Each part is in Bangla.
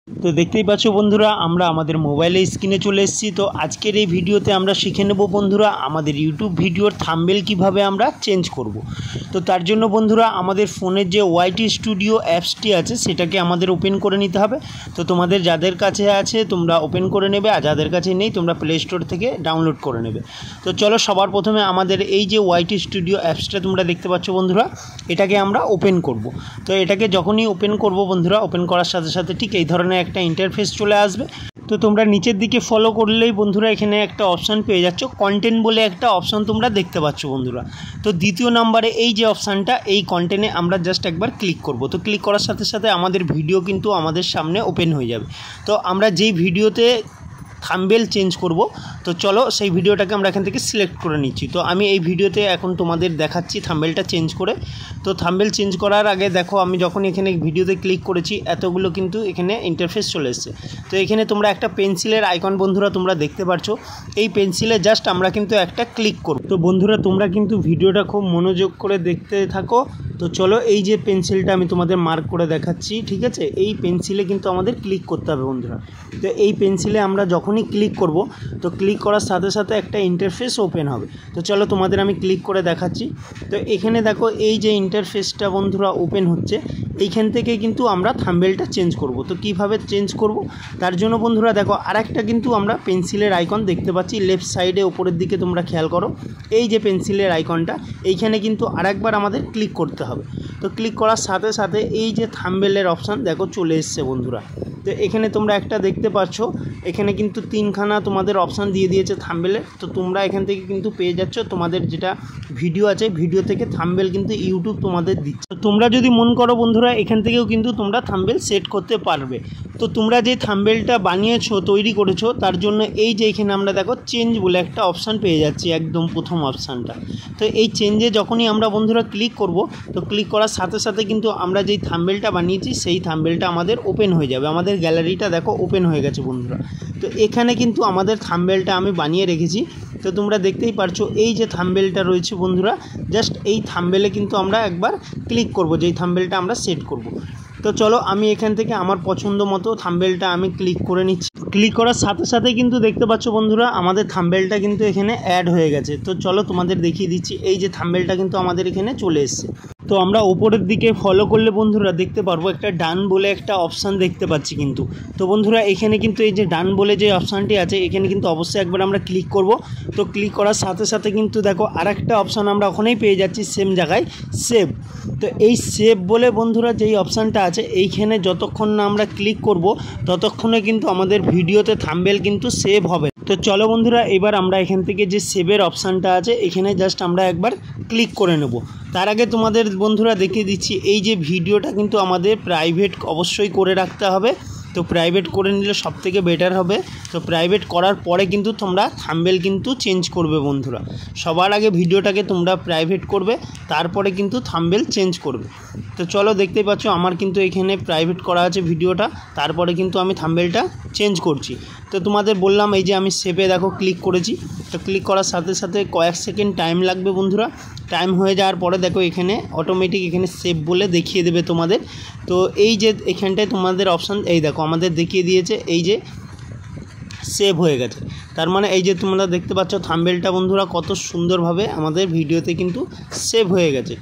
তো দেখতেই পাচ্ছ বন্ধুরা, আমরা আমাদের মোবাইলের স্ক্রিনে চলে এসেছি। তো আজকের এই ভিডিওতে আমরা শিখে নেব বন্ধুরা আমাদের ইউটিউব ভিডিওর থাম্বনেল কিভাবে আমরা চেঞ্জ করব। তো তার জন্য বন্ধুরা আমাদের ফোনের যে ওয়াইটি স্টুডিও অ্যাপসটি আছে সেটাকে আমাদের ওপেন করে নিতে হবে। তো তোমাদের যাদের কাছে আছে তোমরা ওপেন করে নেবে, আর যাদের কাছে নেই তোমরা প্লে স্টোর থেকে ডাউনলোড করে নেবে। তো চলো সবার প্রথমে আমাদের এই যে ওয়াইটি স্টুডিও অ্যাপসটা তোমরা দেখতে পাচ্ছ বন্ধুরা, এটাকে আমরা ওপেন করব। তো এটাকে যখনই ওপেন করব বন্ধুরা, ওপেন করার সাথে সাথে ঠিক এই ধরনের একটা ইন্টারফেস চলে আসবে। তো তোমরা নিচের দিকে ফলো করলেই বন্ধুরা এখানে একটা অপশান পেয়ে যাচ্ছ, কন্টেন্ট বলে একটা অপশান তোমরা দেখতে পাচ্ছ বন্ধুরা। তো দ্বিতীয় নম্বরে এই যে অপশানটা, এই কন্টেন্টে আমরা জাস্ট একবার ক্লিক করব। তো ক্লিক করার সাথে সাথে আমাদের ভিডিও কিন্তু আমাদের সামনে ওপেন হয়ে যাবে। তো আমরা যেই ভিডিওতে থাম্বনেল চেঞ্জ করব, তো চলো সেই ভিডিওটাকে আমরা এখান থেকে সিলেক্ট করে নিচ্ছি। তো আমি এই ভিডিওতে এখন তোমাদের দেখাচ্ছি থাম্বনেলটা চেঞ্জ করে। তো থাম্বনেল চেঞ্জ করার আগে দেখো, আমি যখন এখানে ভিডিওতে ক্লিক করেছি এতগুলো কিন্তু এখানে ইন্টারফেস চলে এসেছে। তো এখানে তোমরা একটা পেন্সিলের আইকন বন্ধুরা তোমরা দেখতে পাচ্ছ, এই পেন্সিলে জাস্ট আমরা কিন্তু একটা ক্লিক করব। তো বন্ধুরা তোমরা কিন্তু ভিডিওটা খুব মনোযোগ করে দেখতে থাকো। তো চলো এই যে পেন্সিলটা আমি তোমাদের মার্ক করে দেখাচ্ছি, ঠিক আছে? এই পেন্সিলে কিন্তু আমাদের ক্লিক করতে হবে বন্ধুরা। তো এই পেন্সিলে আমরা যখনই ক্লিক করব, তো ক্লিক করার সাথে সাথে একটা ইন্টারফেস ওপেন হবে। তো চলো তোমাদের আমি ক্লিক করে দেখাচ্ছি। তো এখানে দেখো এই যে ইন্টারফেসটা বন্ধুরা ওপেন হচ্ছে, এইখান থেকে কিন্তু আমরা থাম্বনেলটা চেঞ্জ করব। তো কিভাবে চেঞ্জ করব তার জন্য বন্ধুরা দেখো আরেকটা কিন্তু আমরা পেন্সিলের আইকন দেখতে পাচ্ছি লেফট সাইডে উপরের দিকে, তোমরা খেয়াল করো এই যে পেন্সিলের আইকনটা, এইখানে কিন্তু আরেকবার আমাদের ক্লিক করতে হবে। তো ক্লিক করার সাথে সাথে এই যে থাম্বনেলের অপশান দেখো চলে এসছে বন্ধুরা। তো এখানে তোমরা একটা দেখতে পাচ্ছ, এখানে কিন্তু তিনখানা তোমাদের অপশান দিয়ে দিয়েছে থাম্বনেলের। তো তোমরা এখান থেকে কিন্তু পেয়ে যাচ্ছ তোমাদের যেটা ভিডিও আছে, ভিডিও থেকে থাম্বনেল কিন্তু ইউটিউব তোমাদের দিচ্ছে। তো তোমরা যদি মন করো বন্ধুরা এখান থেকেও কিন্তু তোমরা থাম্বনেল সেট করতে পারবে। তো তোমরা যে থাম্বনেলটা বানিয়েছো, তৈরি করেছো, তার জন্য এই যে এখানে আমরা দেখো চেঞ্জ বলে একটা অপশান পেয়ে যাচ্ছি, একদম প্রথম অপশানটা। তো এই চেঞ্জে যখনই আমরা বন্ধুরা ক্লিক করব, তো ক্লিক করার সাথে সাথে কিন্তু আমরা যেই থাম্বনেলটা বানিয়েছি সেই থাম্বনেলটা আমাদের ওপেন হয়ে যাবে। আমাদের গ্যালারিটা দেখো ওপেন হয়ে গেছে বন্ধুরা। তো এখানে কিন্তু আমাদের থাম্বনেলটা আমি বানিয়ে রেখেছি। তো তোমরা দেখতেই পারছো এই যে থাম্বনেলটা রয়েছে বন্ধুরা, জাস্ট এই থাম্বনেলে কিন্তু আমরা একবার ক্লিক করব, যেই থাম্বনেলটা আমরা সেট করব। তো চলো আমি এখান থেকে আমার পছন্দ মতো থাম্বনেলটা আমি ক্লিক করে নিচ্ছি। ক্লিক করার সাথে সাথে কিন্তু দেখতে পাচ্ছ বন্ধুরা আমাদের থাম্বনেলটা কিন্তু এখানে অ্যাড হয়ে গেছে। তো চলো তোমাদের দেখিয়ে দিচ্ছি, এই যে থাম্বনেলটা কিন্তু আমাদের এখানে চলে এসেছে। তো আমরা উপরের দিকে ফলো করলে বন্ধুরা দেখতে পারবো একটা ডান বলে একটা অপশান দেখতে পাচ্ছি কিন্তু। তো বন্ধুরা এখানে কিন্তু এই যে ডান বলে যে অপশানটি আছে, এখানে কিন্তু অবশ্যই একবার আমরা ক্লিক করব। তো ক্লিক করার সাথে সাথে কিন্তু দেখো আরেকটা অপশান আমরা ওখানেই পেয়ে যাচ্ছি সেম জায়গায়, সেভ। তো এই সেভ বলে বন্ধুরা যেই অপশানটা আছে, এইখানে যতক্ষণ না আমরা ক্লিক করব ততক্ষণে কিন্তু আমাদের ভিডিওতে থাম্বনেল কিন্তু সেভ হবে। তো চলো বন্ধুরা এবার আমরা এখান থেকে যে সেভের অপশানটা আছে এখানে জাস্ট আমরা একবার ক্লিক করে নেব। তার আগে তোমাদের বন্ধুরা দেখিয়ে দিচ্ছি, এই যে ভিডিওটা কিন্তু আমাদের প্রাইভেট অবশ্যই করে রাখতে হবে। তো প্রাইভেট করে নিলে সবথেকে বেটার হবে। তো প্রাইভেট করার পরে কিন্তু তোমরা থাম্বনেল কিন্তু চেঞ্জ করবে বন্ধুরা। সবার আগে ভিডিওটাকে তোমরা প্রাইভেট করবে, তারপরে কিন্তু থাম্বনেল চেঞ্জ করবে। তো চলো দেখতেই পাচ্ছ আমার কিন্তু এখানে প্রাইভেট করা আছে ভিডিওটা, তারপরে কিন্তু আমি থাম্বনেলটা চেঞ্জ করছি। তো তোমাদের বললাম এই যে আমি সেভে দেখো ক্লিক করেছি। তো ক্লিক করার সাথে সাথে কয়েক সেকেন্ড টাইম লাগবে বন্ধুরা। টাইম হয়ে যাওয়ার পরে দেখো এখানে অটোমেটিক এখানে সেভ বলে দেখিয়ে দেবে তোমাদের। তো এই যে এখানটায় তোমাদের অপশান এই দেখো আমাদের দেখিয়ে দিয়েছে এই যে সেভ হয়ে গেছে। তার মানে এই যে তোমরা দেখতে পাচ্ছ থাম্বনেলটা বন্ধুরা কত সুন্দরভাবে আমাদের ভিডিওতে কিন্তু সেভ হয়ে গেছে।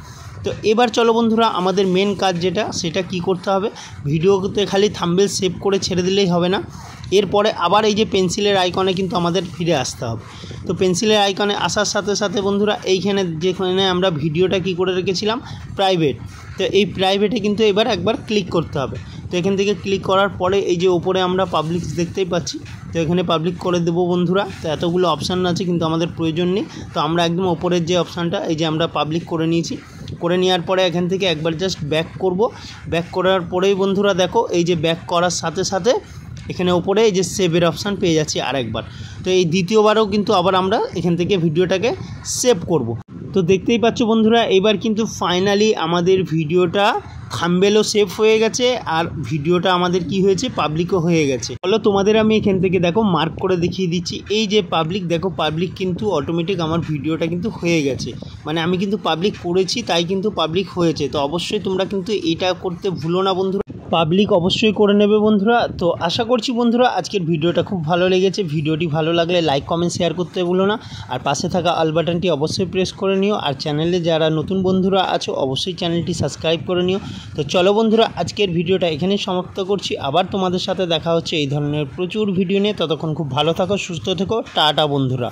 তো এবার চলো বন্ধুরা আমাদের মেন কাজ যেটা, সেটা কি করতে হবে, ভিডিওতে খালি থাম্বনেল সেভ করে ছেড়ে দিলেই হবে না। এরপরে আবার এই যে পেন্সিলের আইকনে কিন্তু আমাদের ফিরে আসতে হবে। তো পেন্সিলের আইকনে আসার সাথে সাথে বন্ধুরা এইখানে যেখানে আমরা ভিডিওটা কি করে রেখেছিলাম প্রাইভেট, তো এই প্রাইভেটে কিন্তু এবার একবার ক্লিক করতে হবে। তো এখান থেকে ক্লিক করার পরে এই যে উপরে আমরা পাবলিক দেখতেই পাচ্ছি, তো এখানে পাবলিক করে দেবো বন্ধুরা। তো এতগুলো অপশান আছে কিন্তু আমাদের প্রয়োজন নেই। তো আমরা একদম ওপরের যে অপশানটা এই যে আমরা পাবলিক করে নিয়েছি, করে নেওয়ার পরে এখান থেকে একবার জাস্ট ব্যাক করব। ব্যাক করার পরেই বন্ধুরা দেখো এই যে ব্যাক করার সাথে সাথে এখানে উপরে এই যে সেভের অপশান পেয়ে যাচ্ছি আরেকবার। তো এই দ্বিতীয়বারও কিন্তু আবার আমরা এখান থেকে ভিডিওটাকে সেভ করব। তো দেখতেই পাচ্ছ বন্ধুরা এবার কিন্তু ফাইনালি আমাদের ভিডিওটা থাম্বনেলও সেভ হয়ে গেছে, আর ভিডিওটা আমাদের কি হয়েছে পাবলিকও হয়ে গেছে। চলো তোমাদের আমি এখান থেকে দেখো মার্ক করে দেখিয়ে দিচ্ছি, এই যে পাবলিক দেখো পাবলিক কিন্তু অটোমেটিক আমার ভিডিওটা কিন্তু হয়ে গেছে, মানে আমি কিন্তু পাবলিক করেছি তাই কিন্তু পাবলিক হয়েছে। তো অবশ্যই তোমরা কিন্তু এটা করতে ভুলো না বন্ধুরা। পাবলিক অবশ্যই করে নেবে বন্ধুরা। তো আশা করছি বন্ধুরা আজকের ভিডিওটা খুব ভালো লেগেছে। ভিডিওটি ভালো লাগলে লাইক কমেন্ট শেয়ার করতে ভুলো না, আর পাশে থাকা অল বাটনটি অবশ্যই প্রেস করে নিও, আর চ্যানেলে যারা নতুন বন্ধুরা আছো অবশ্যই চ্যানেলটি সাবস্ক্রাইব করে নিও। তো চলো বন্ধুরা আজকের ভিডিওটা এখানেই সমাপ্ত করছি। আবার তোমাদের সাথে দেখা হচ্ছে এই ধরনের প্রচুর ভিডিও নিয়ে। ততক্ষণ খুব ভালো থাকো, সুস্থ থেকো, টাটা বন্ধুরা।